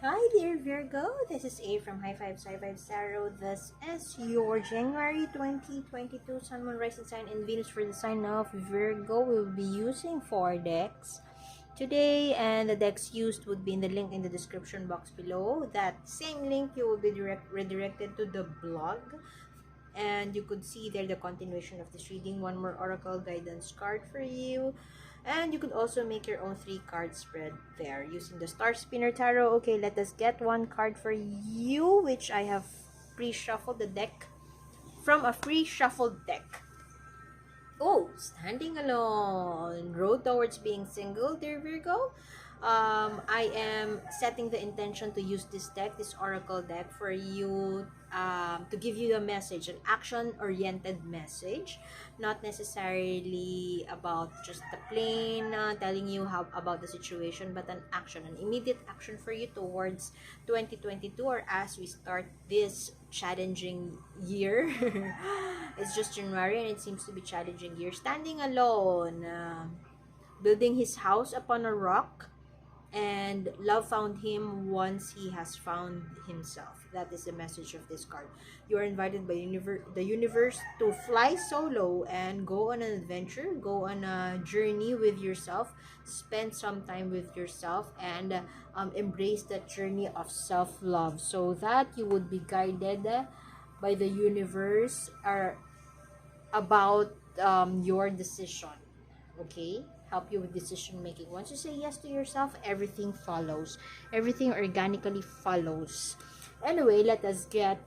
Hi dear Virgo, this is A from High Five Sci Five Tarot. This is your January 2022 Sun, Moon, Rising sign and Venus for the sign of Virgo. We'll be using 4 decks today, and the decks used would be in the link in the description box below. That same link you will be redirected to the blog, and you could see there the continuation of this reading. One more oracle guidance card for you, and you could also make your own 3 card spread there using the Star Spinner Tarot. Okay, let us get one card for you, which I have pre-shuffled the deck from a pre-shuffled deck. Oh, standing alone. Road towards being single, dear Virgo. I am setting the intention to use this deck, this oracle deck, for you, to give you a message, an action-oriented message, not necessarily about just the plain telling you how about the situation, but an action, an immediate action for you towards 2022, or as we start this challenging year. It's just January and it seems to be challenging year. Standing alone, building his house upon a rock, and love found him once he has found himself. That is the message of this card. You are invited by the universe to fly solo and go on an adventure, go on a journey with yourself, spend some time with yourself, and embrace that journey of self-love, so that you would be guided by the universe or about your decision. Okay, help you with decision making. Once you say yes to yourself, everything follows, everything organically follows. Anyway, let us get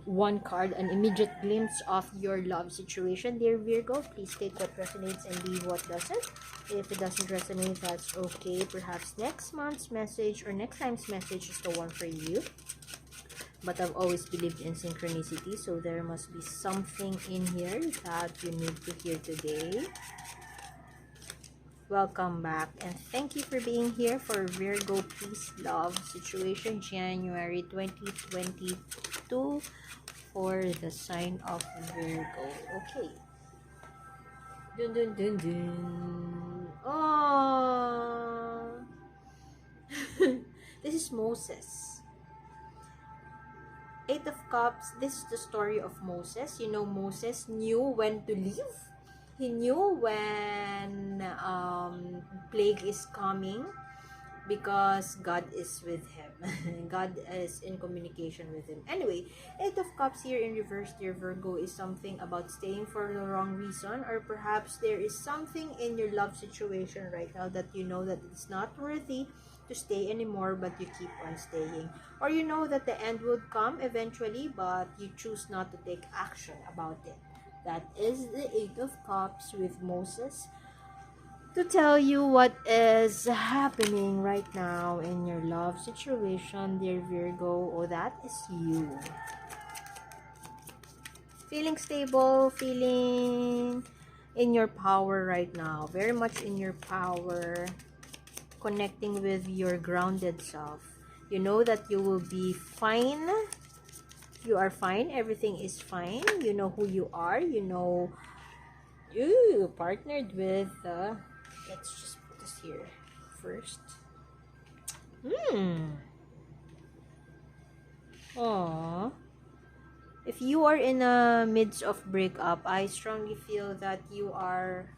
one card, an immediate glimpse of your love situation, dear Virgo. Please take what resonates and leave what doesn't. If it doesn't resonate, that's okay. Perhaps next month's message or next time's message is the one for you. But I've always believed in synchronicity, so there must be something in here that you need to hear today. Welcome back, and thank you for being here for Virgo Peace Love Situation January 2022 for the sign of Virgo. Okay. Dun dun dun dun. Oh. This is Moses. 8 of Cups. This is the story of Moses. You know, Moses knew when to leave. He knew when plague is coming, because God is with him. God is in communication with him. Anyway, 8 of Cups here in reverse, dear Virgo, is something about staying for the wrong reason, or perhaps there is something in your love situation right now that you know that it's not worthy to stay anymore, but you keep on staying. Or you know that the end would come eventually, but you choose not to take action about it. That is the 8 of Cups with Moses, to tell you what is happening right now in your love situation, dear Virgo. Oh, that is you. Feeling stable, feeling in your power right now. Very much in your power. Connecting with your grounded self. You know that you will be fine. You are fine. Everything is fine. You know who you are. You know you partnered with let's just put this here first. Aww. If you are in a midst of breakup, I strongly feel that you are,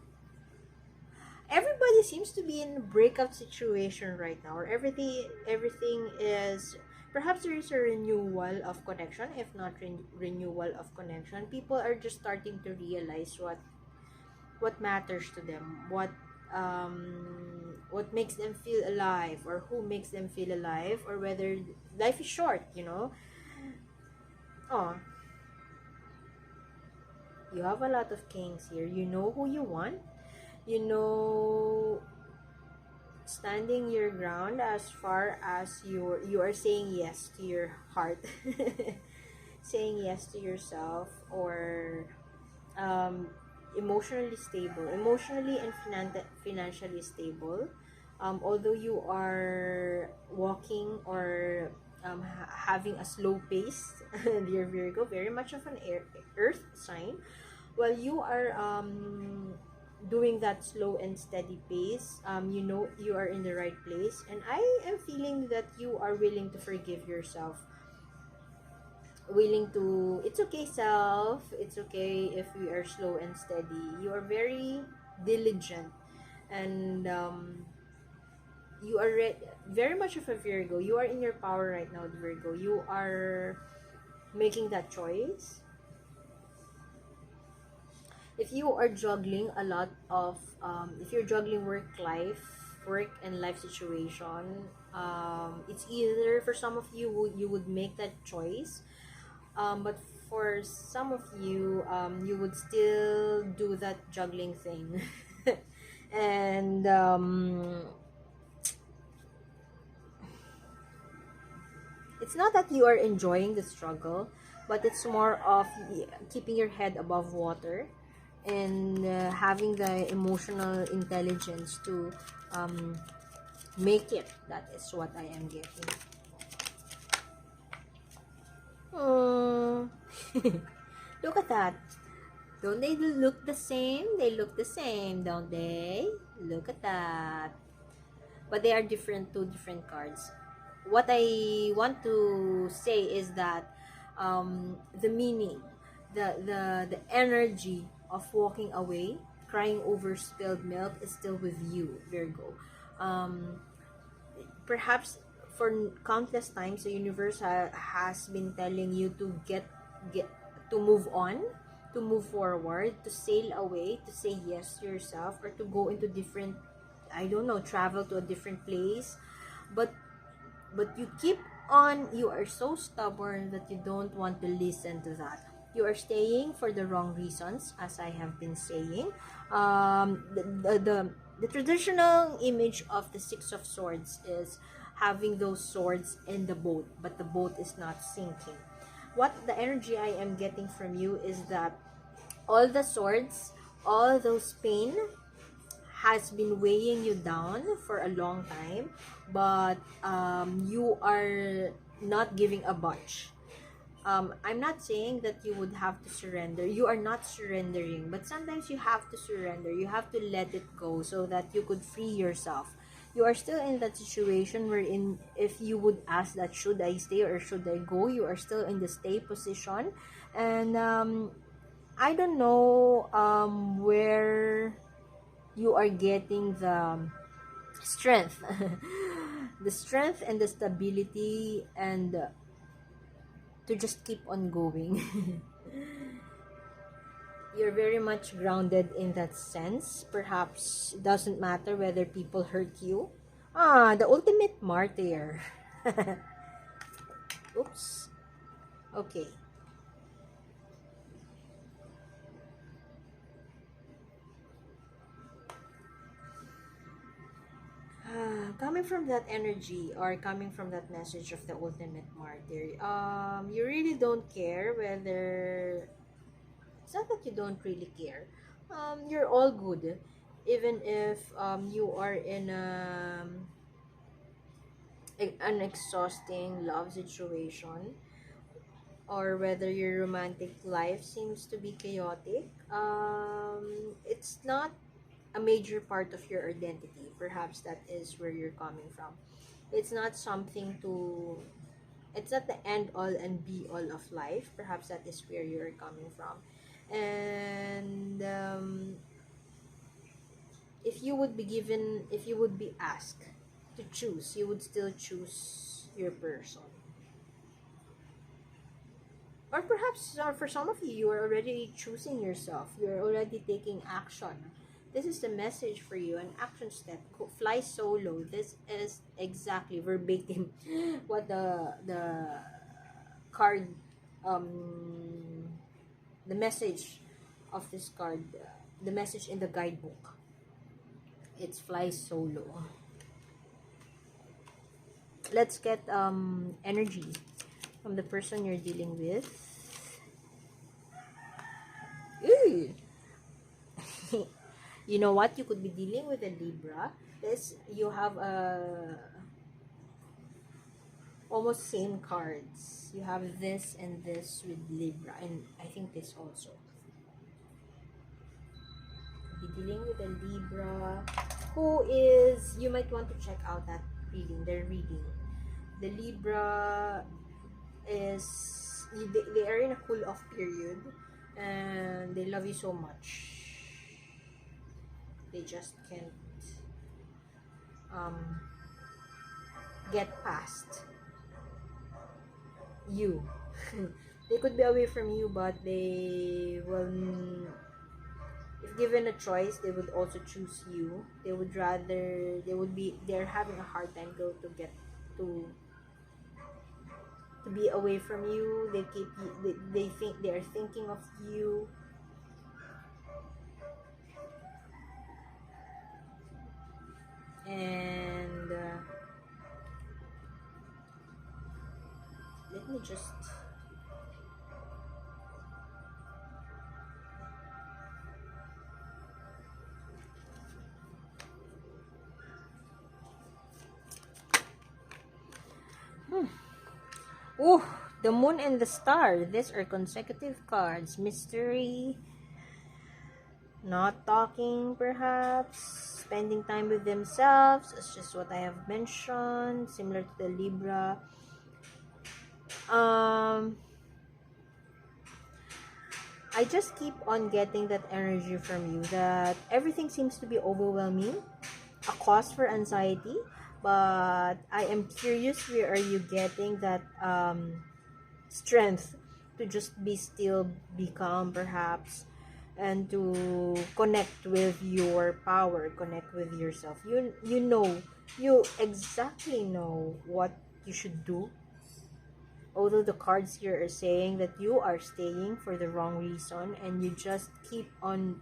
everybody seems to be in a breakup situation right now, or everything is, perhaps there is a renewal of connection. If not renewal of connection, people are just starting to realize what matters to them, what makes them feel alive, or who makes them feel alive, or whether life is short, you know. Oh, you have a lot of kings here. You know who you want. You know, standing your ground as far as you are saying yes to your heart. Saying yes to yourself, or um, emotionally stable, emotionally and financially stable. Although you are walking or having a slow pace, dear Virgo, very much of an earth sign. Well, you are doing that slow and steady pace, you know you are in the right place, and I am feeling that you are willing to forgive yourself, willing to, it's okay self, it's okay if we are slow and steady. You are very diligent, and you are very much of a Virgo. You are in your power right now, Virgo. You are making that choice. If you are juggling a lot of if you're juggling work and life situation, it's either for some of you you would make that choice, but for some of you, you would still do that juggling thing. And it's not that you are enjoying the struggle, but it's more of keeping your head above water, and having the emotional intelligence to um, make it. That is what I am getting. Oh. Look at that. Don't they look the same? They look the same, don't they? Look at that. But they are different, two different cards. What I want to say is that the meaning, the energy of walking away, crying over spilled milk is still with you, Virgo. Um, Perhaps for countless times the universe has been telling you to get to move on, to move forward, to sail away, to say yes to yourself, or to go into different, I don't know, travel to a different place. But but you keep on, you are so stubborn that you don't want to listen to that. You are staying for the wrong reasons, as I have been saying. The traditional image of the Six of Swords is having those swords in the boat, but the boat is not sinking. What the energy I am getting from you is that all the swords, all those pain has been weighing you down for a long time, but you are not giving a bunch. I'm not saying that you would have to surrender. You are not surrendering, but sometimes you have to surrender. You have to let it go so that you could free yourself. You are still in that situation wherein if you would ask that should I stay or should I go, you are still in the stay position. And I don't know where you are getting the strength, the strength and the stability, and to just keep on going. You're very much grounded in that sense. Perhaps it doesn't matter whether people hurt you. Ah, the ultimate martyr. Oops. Okay. Coming from that energy, or coming from that message of the ultimate martyr, you really don't care whether, it's not that you don't really care. You're all good, even if you are in an exhausting love situation, or whether your romantic life seems to be chaotic. It's not a major part of your identity. Perhaps that is where you're coming from. It's not something to, it's not the end all and be all of life. Perhaps that is where you're coming from. And if you would be given, if you would be asked to choose, you would still choose your person. Or perhaps, or for some of you, you are already choosing yourself. You're already taking action. This is the message for you, an action step. Fly solo. This is exactly verbatim what the card, um, the message of this card, the message in the guidebook. It's fly solo. Let's get energy from the person you're dealing with. Ooh. You know what? You could be dealing with a Libra. This, you have almost same cards. You have this and this with Libra, and I think this also. be dealing with a Libra who is, you might want to check out that reading, their reading. The Libra is, they are in a cool off period and they love you so much. They just can't get past you. They could be away from you, but they will, if given a choice, they would also choose you. They would rather, they're having a hard time to get to be away from you. They keep you, they think they are thinking of you. And let me just oh, the moon and the star. These are consecutive cards. Mystery, not talking, perhaps spending time with themselves. It's just what I have mentioned, similar to the Libra. I just keep on getting that energy from you, that everything seems to be overwhelming, a cause for anxiety. But I am curious, where are you getting that strength to just be still, be calm perhaps, and to connect with your power, connect with yourself. You know, you exactly know what you should do. Although the cards here are saying that you are staying for the wrong reason, and you just keep on,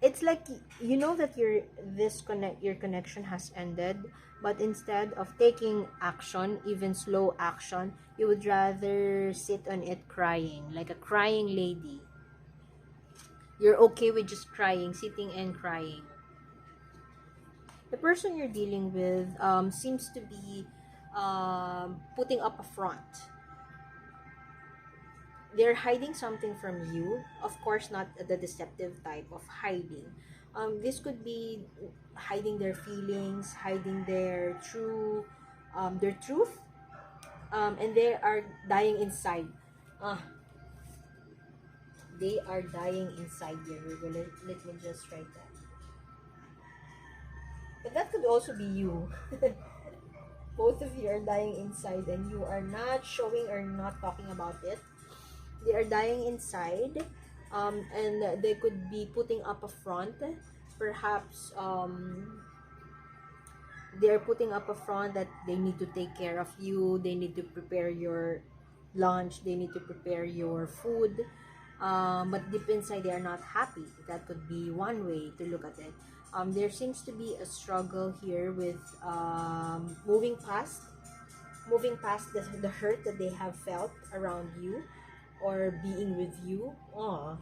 it's like you know that your connection has ended, but instead of taking action, even slow action, you would rather sit on it crying like a crying lady. You're okay with just crying, sitting and crying. The person you're dealing with seems to be putting up a front. They're hiding something from you. Of course, not the deceptive type of hiding. This could be hiding their feelings, hiding their truth, and they are dying inside. They are dying inside here. Let me just write that. But that could also be you. Both of you are dying inside, and you are not showing or not talking about it. They are dying inside, and they could be putting up a front. Perhaps they are putting up a front that they need to take care of you. They need to prepare your lunch. They need to prepare your food. But deep inside, they are not happy. That could be one way to look at it. There seems to be a struggle here with moving past the hurt that they have felt around you or being with you. Oh,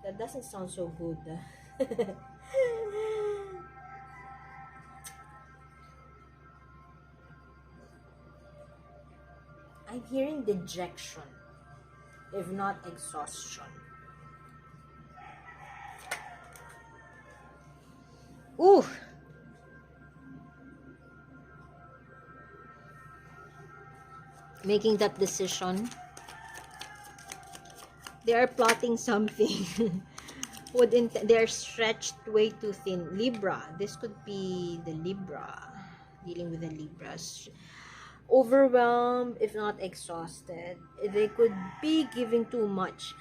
that doesn't sound so good. I'm hearing dejection, if not exhaustion. Ooh. Making that decision. They are plotting something. They're stretched way too thin. Libra. This could be the Libra. Dealing with the Libras. Overwhelmed, if not exhausted. They could be giving too much.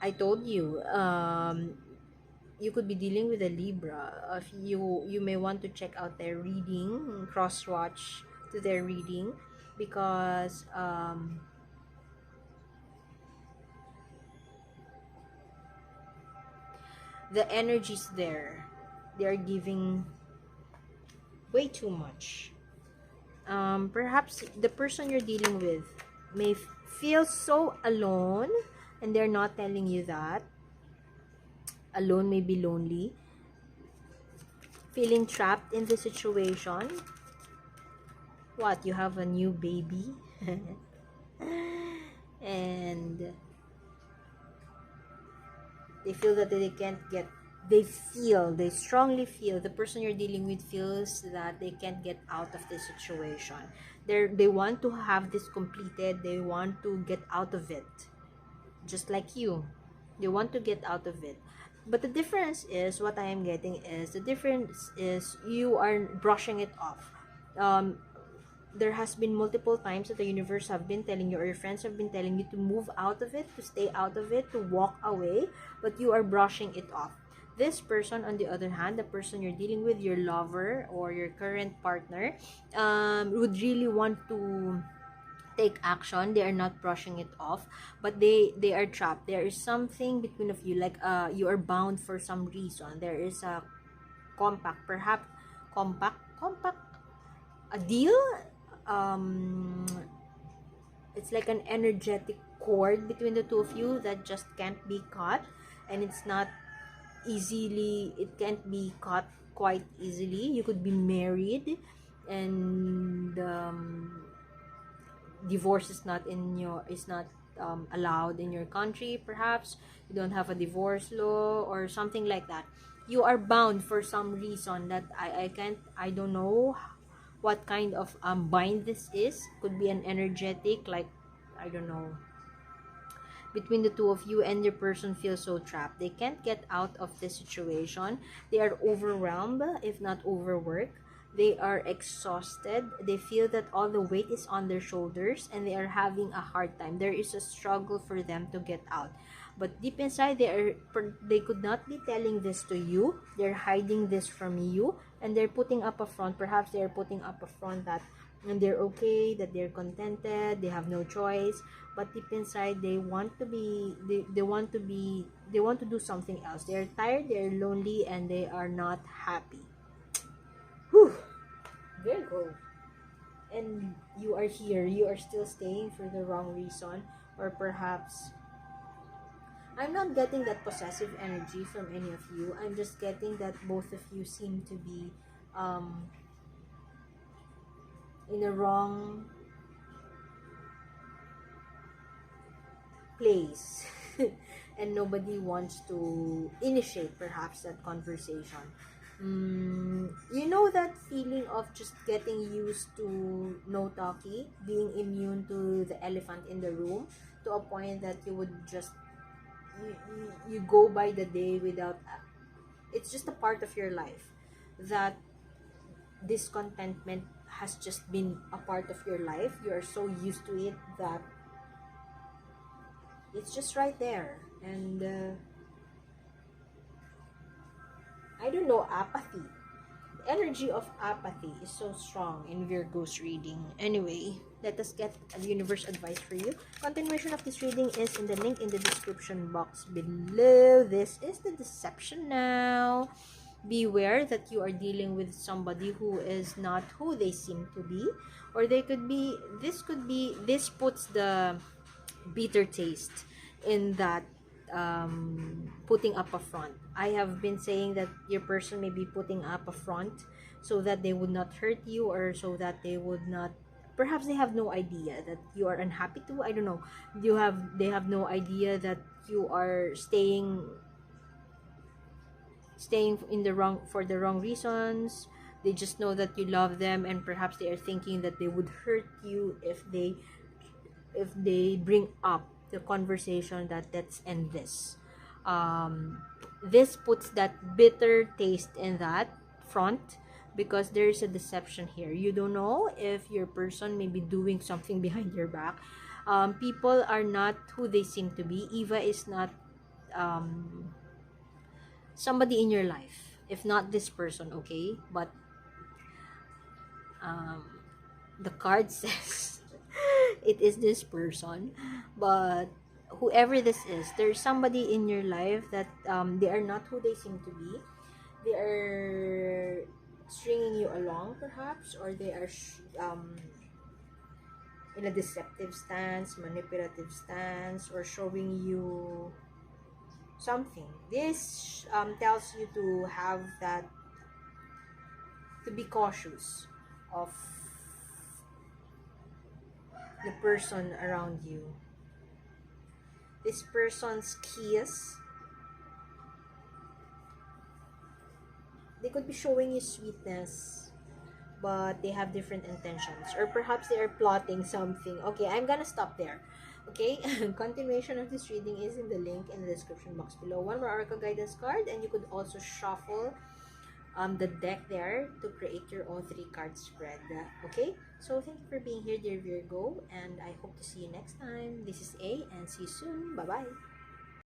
I told you, you could be dealing with a Libra. If you may want to check out their reading, cross watch to their reading, because the energy's there. They're giving way too much. Perhaps the person you're dealing with may feel so alone, and they're not telling you that. Alone may be lonely. Feeling trapped in the situation. What? You have a new baby? And They feel that they can't get, they strongly feel, the person you're dealing with feels that they can't get out of this situation. They want to have this completed, they want to get out of it, just like you. They want to get out of it. But the difference is, what I am getting is, the difference is you are brushing it off. Um, there has been multiple times that the universe have been telling you, or your friends have been telling you, to move out of it, to stay out of it, to walk away, but you are brushing it off. This person, on the other hand, the person you're dealing with, your lover or your current partner, would really want to take action. They are not brushing it off, but they are trapped. There is something between of you, like you are bound for some reason. There is a compact, perhaps compact, a deal. um it's like an energetic cord between the two of you that just can't be cut, and it's not easily, it can't be cut quite easily. You could be married, and divorce is not in your, is not allowed in your country. Perhaps you don't have a divorce law or something like that. You are bound for some reason that I can't, I don't know what kind of bind this is. Could be an energetic, like, I don't know, between the two of you, and your person feels so trapped. They can't get out of this situation. They are overwhelmed, if not overworked. They are exhausted. They feel that all the weight is on their shoulders, and they are having a hard time. There is a struggle for them to get out. But deep inside, they could not be telling this to you. They're hiding this from you, and they're putting up a front. Perhaps they're putting up a front that, and they're okay, that they're contented, they have no choice. But deep inside, they want to be, they want to be, they want to do something else. They're tired, they're lonely, and they are not happy. Whew. Virgo. And you are here, you are still staying for the wrong reason. Or perhaps, I'm not getting that possessive energy from any of you. I'm just getting that both of you seem to be in a wrong place. And nobody wants to initiate perhaps that conversation. You know that feeling of just getting used to no talkie, being immune to the elephant in the room, to a point that you would just, you go by the day without, it's just a part of your life, that discontentment has just been a part of your life. You are so used to it that it's just right there. And I don't know, apathy. The energy of apathy is so strong in Virgo's reading. Anyway, let us get a universe advice for you. Continuation of this reading is in the link in the description box below. This is the deception now. Beware that you are dealing with somebody who is not who they seem to be, or they could be, this puts the bitter taste in that, putting up a front. I have been saying that your person may be putting up a front so that they would not hurt you, or so that they would not, perhaps they have no idea that you are unhappy too. I don't know. They have no idea that you are staying in the wrong, for the wrong reasons. They just know that you love them, and perhaps they are thinking that they would hurt you if they bring up the conversation that let's end this. This puts that bitter taste in that front, because there's a deception here. You don't know if your person may be doing something behind your back. People are not who they seem to be. Eva is not somebody in your life, if not this person, okay? But the card says it is this person. But whoever this is, there's somebody in your life that they are not who they seem to be. They are stringing you along, perhaps, or they are in a deceptive stance, manipulative stance, or showing you something. This tells you to have that, to be cautious of the person around you. This person's kiss They could be showing you sweetness, but they have different intentions, or perhaps they are plotting something. Okay, I'm gonna stop there. Okay, continuation of this reading is in the link in the description box below. One more oracle guidance card, and you could also shuffle the deck there to create your own 3 card spread. Okay, so thank you for being here, dear Virgo, and I hope to see you next time. This is A, and see you soon. Bye bye.